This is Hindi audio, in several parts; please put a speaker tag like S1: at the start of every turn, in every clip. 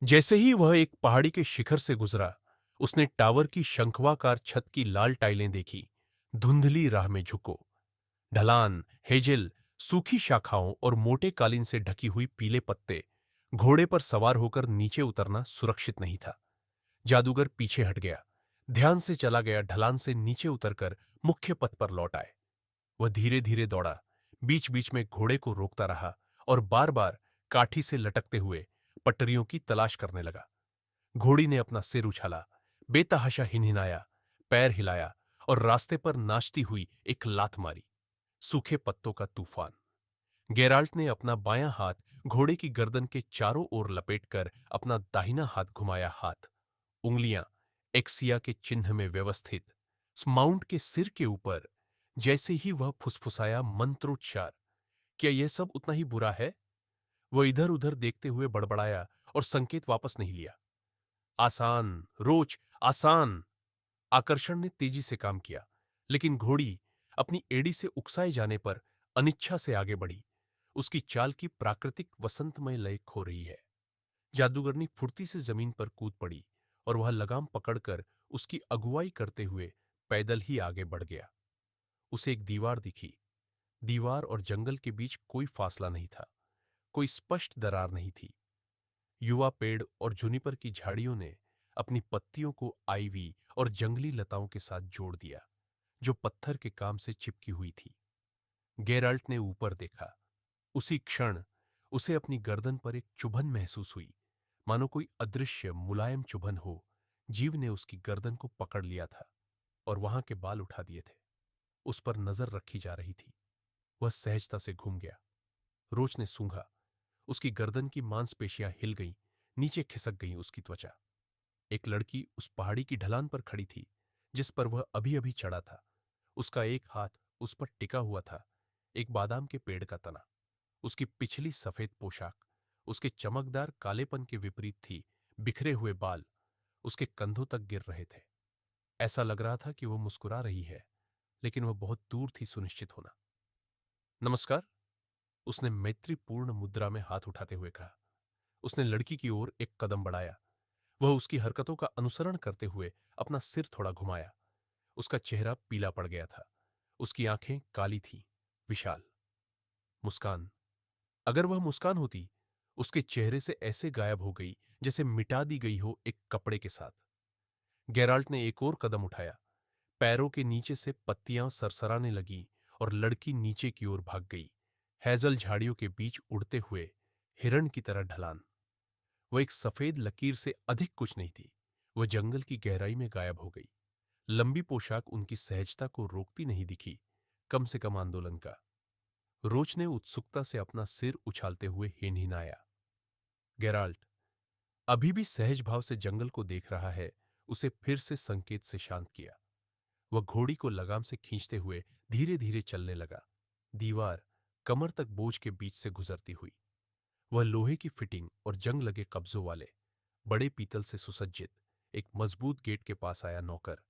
S1: जैसे ही वह एक पहाड़ी के शिखर से गुजरा, उसने टावर की शंखवाकार छत की लाल टाइलें देखी। धुंधली राह में झुको, ढलान, हेजिल, सूखी शाखाओं और मोटे कालीन से ढकी हुई पीले पत्ते। घोड़े पर सवार होकर नीचे उतरना सुरक्षित नहीं था। जादूगर पीछे हट गया, ध्यान से चला गया। ढलान से नीचे उतरकर मुख्य पथ पर लौट आए। वह धीरे धीरे दौड़ा, बीच बीच में घोड़े को रोकता रहा और बार बार काठी से लटकते हुए पटरियों की तलाश करने लगा। घोड़ी ने अपना सिर उछाला, बेतहाशा हिनहिनाया, पैर हिलाया और रास्ते पर नाचती हुई एक लात मारी। सूखे पत्तों का तूफान। गेराल्ट ने अपना बायां हाथ घोड़े की गर्दन के चारों ओर लपेटकर अपना दाहिना हाथ घुमाया। हाथ उंगलियां एक्सिया के चिन्ह में व्यवस्थित माउंट के सिर के ऊपर। जैसे ही वह फुसफुसाया मंत्रोच्चार, क्या यह सब उतना ही बुरा है? वह इधर उधर देखते हुए बड़बड़ाया और संकेत वापस नहीं लिया। आसान, रोच, आसान। आकर्षण ने तेजी से काम किया, लेकिन घोड़ी अपनी एड़ी से उकसाए जाने पर अनिच्छा से आगे बढ़ी। उसकी चाल की प्राकृतिक वसंतमय लय खो रही है। जादूगरनी फुर्ती से जमीन पर कूद पड़ी और वह लगाम पकड़कर उसकी अगुवाई करते हुए पैदल ही आगे बढ़ गया। उसे एक दीवार दिखी। दीवार और जंगल के बीच कोई फासला नहीं था, कोई स्पष्ट दरार नहीं थी। युवा पेड़ और जुनिपर की झाड़ियों ने अपनी पत्तियों को आईवी और जंगली लताओं के साथ जोड़ दिया, जो पत्थर के काम से चिपकी हुई थी। गेराल्ट ने ऊपर देखा। उसी क्षण उसे अपनी गर्दन पर एक चुभन महसूस हुई, मानो कोई अदृश्य मुलायम चुभन हो। जीव ने उसकी गर्दन को पकड़ लिया था और वहां के बाल उठा दिए थे। उस पर नजर रखी जा रही थी। वह सहजता से घूम गया। रोच ने सूंघा। उसकी गर्दन की मांसपेशियां हिल गईं, नीचे खिसक गई उसकी त्वचा। एक लड़की उस पहाड़ी की ढलान पर खड़ी थी, जिस पर वह अभी अभी चढ़ा था। उसका एक हाथ उस पर टिका हुआ था, एक बादाम के पेड़ का तना। उसकी पिछली सफेद पोशाक उसके चमकदार कालेपन के विपरीत थी। बिखरे हुए बाल उसके कंधों तक गिर रहे थे। ऐसा लग रहा था कि वह मुस्कुरा रही है, लेकिन वह बहुत दूर थी सुनिश्चित होना। नमस्कार, उसने मैत्रीपूर्ण मुद्रा में हाथ उठाते हुए कहा। उसने लड़की की ओर एक कदम बढ़ाया। वह उसकी हरकतों का अनुसरण करते हुए अपना सिर थोड़ा घुमाया। उसका चेहरा पीला पड़ गया था। उसकी आंखें काली थीं, विशाल। मुस्कान, अगर वह मुस्कान होती, उसके चेहरे से ऐसे गायब हो गई जैसे मिटा दी गई हो एक कपड़े के साथ। गेराल्ट ने एक और कदम उठाया। पैरों के नीचे से पत्तियां सरसराने लगी और लड़की नीचे की ओर भाग गई, हैजल झाड़ियों के बीच उड़ते हुए हिरण की तरह ढलान। वह एक सफेद लकीर से अधिक कुछ नहीं थी। वह जंगल की गहराई में गायब हो गई। लंबी पोशाक उनकी सहजता को रोकती नहीं दिखी, कम से कम आंदोलन का। रोच ने उत्सुकता से अपना सिर उछालते हुए हिनहिनाया। गेराल्ट अभी भी सहज भाव से जंगल को देख रहा है, उसे फिर से संकेत से शांत किया। वह घोड़ी को लगाम से खींचते हुए धीरे धीरे चलने लगा, दीवार कमर तक बोझ के बीच से गुजरती हुई। वह लोहे की फिटिंग और जंग लगे कब्जों वाले बड़े पीतल से सुसज्जित एक मजबूत गेट के पास आया। नौकर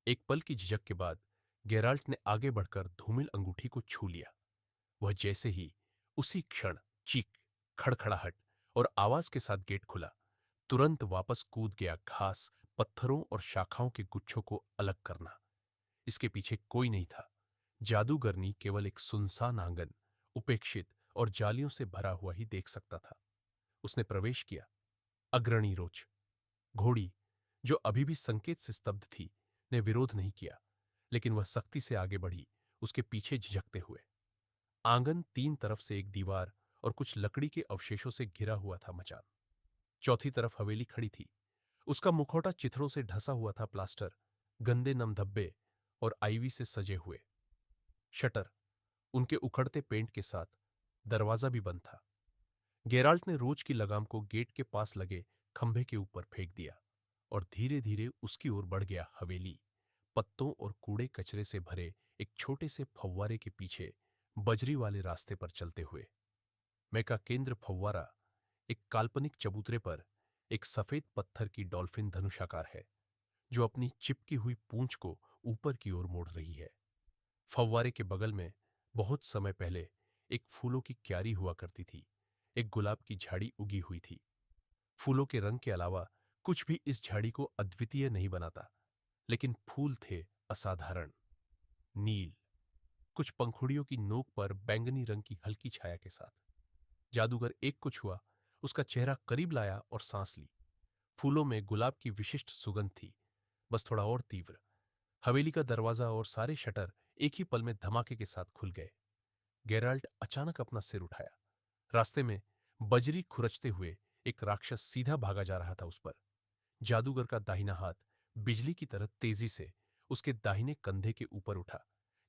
S1: एक पल की झिझक के बाद गेराल्ट ने आगे बढ़कर धूमिल अंगूठी को छू लिया। वह जैसे ही उसी क्षण चीख, खड़खड़ाहट और आवाज के साथ गेट खुला, तुरंत वापस कूद गया। घास, पत्थरों और शाखाओं के गुच्छों को अलग करना। इसके पीछे कोई नहीं था। जादूगरनी केवल एक सुनसान आंगन, उपेक्षित और जालियों से भरा हुआ ही देख सकता था। उसने प्रवेश किया। अग्रणी रोच, घोड़ी, जो अभी भी संकेत से स्तब्ध थी, ने विरोध नहीं किया, लेकिन वह सख्ती से आगे बढ़ी, उसके पीछे झिझकते हुए। आंगन तीन तरफ से एक दीवार और कुछ लकड़ी के अवशेषों से घिरा हुआ था। मचान चौथी तरफ हवेली खड़ी थी। उसका मुखौटा चिथड़ों से ढसा हुआ था। प्लास्टर गंदे नम धब्बे और आईवी से सजे हुए। शटर उनके उखड़ते पेंट के साथ। दरवाजा भी बंद था। गेराल्ट ने रोज की लगाम को गेट के पास लगे खंभे के ऊपर फेंक दिया और धीरे धीरे उसकी ओर बढ़ गया। हवेली पत्तों और कूड़े कचरे से भरे एक छोटे से फव्वारे के पीछे बजरी वाले रास्ते पर चलते हुए। मैं का केंद्र फव्वारा एक काल्पनिक चबूतरे पर एक सफेद पत्थर की डॉल्फिन धनुषाकार है, जो अपनी चिपकी हुई पूंछ को ऊपर की ओर मोड़ रही है। फव्वारे के बगल में बहुत समय पहले एक फूलों की क्यारी हुआ करती थी। एक गुलाब की झाड़ी उगी हुई थी। फूलों के रंग के अलावा कुछ भी इस झाड़ी को अद्वितीय नहीं बनाता, लेकिन फूल थे असाधारण। नील, कुछ पंखुड़ियों की नोक पर बैंगनी रंग की हल्की छाया के साथ। जादूगर एक को छुआ, उसका चेहरा करीब लाया और सांस ली। फूलों में गुलाब की विशिष्ट सुगंध थी, बस थोड़ा और तीव्र। हवेली का दरवाजा और सारे शटर एक ही पल में धमाके के साथ खुल गए। गेराल्ट अचानक अपना सिर उठाया। रास्ते में बजरी खुरचते हुए एक राक्षस सीधा भागा जा रहा था उस पर। जादूगर का दाहिना हाथ बिजली की तरह तेजी से उसके दाहिने कंधे के ऊपर उठा,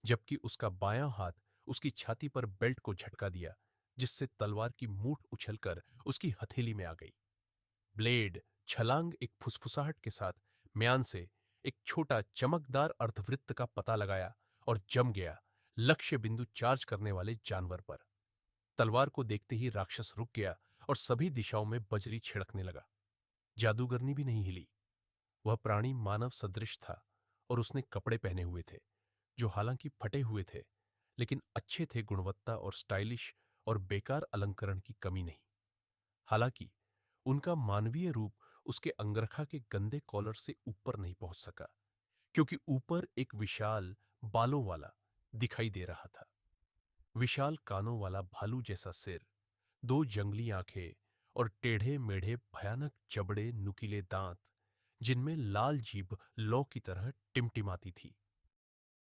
S1: जबकि उसका बायां हाथ उसकी छाती पर बेल्ट को झटका दिया, जिससे तलवार की मूठ उछलकर उसकी हथेली में आ गई। ब्लेड छलांग एक फुसफुसाहट के साथ म्यान से एक छोटा चमकदार अर्धवृत्त का पता लगाया और जम गया लक्ष्य बिंदु चार्ज करने वाले जानवर पर। तलवार को देखते ही राक्षस रुक गया और सभी दिशाओं में बजरी छिड़कने लगा। जादूगरनी भी नहीं हिली। वह प्राणी मानव सदृश था और उसने कपड़े पहने हुए थे, जो हालांकि फटे हुए थे, लेकिन अच्छे थे गुणवत्ता और स्टाइलिश और बेकार अलंकरण की कमी नहीं। हालांकि उनका मानवीय रूप उसके अंगरखा के गंदे कॉलर से ऊपर नहीं पहुंच सका, क्योंकि ऊपर एक विशाल बालों वाला दिखाई दे रहा था। विशाल कानों वाला भालू जैसा सिर, दो जंगली आंखें और टेढ़े मेढ़े भयानक जबड़े नुकीले दांत, जिनमें लाल जीभ लौ की तरह टिमटिमाती थी।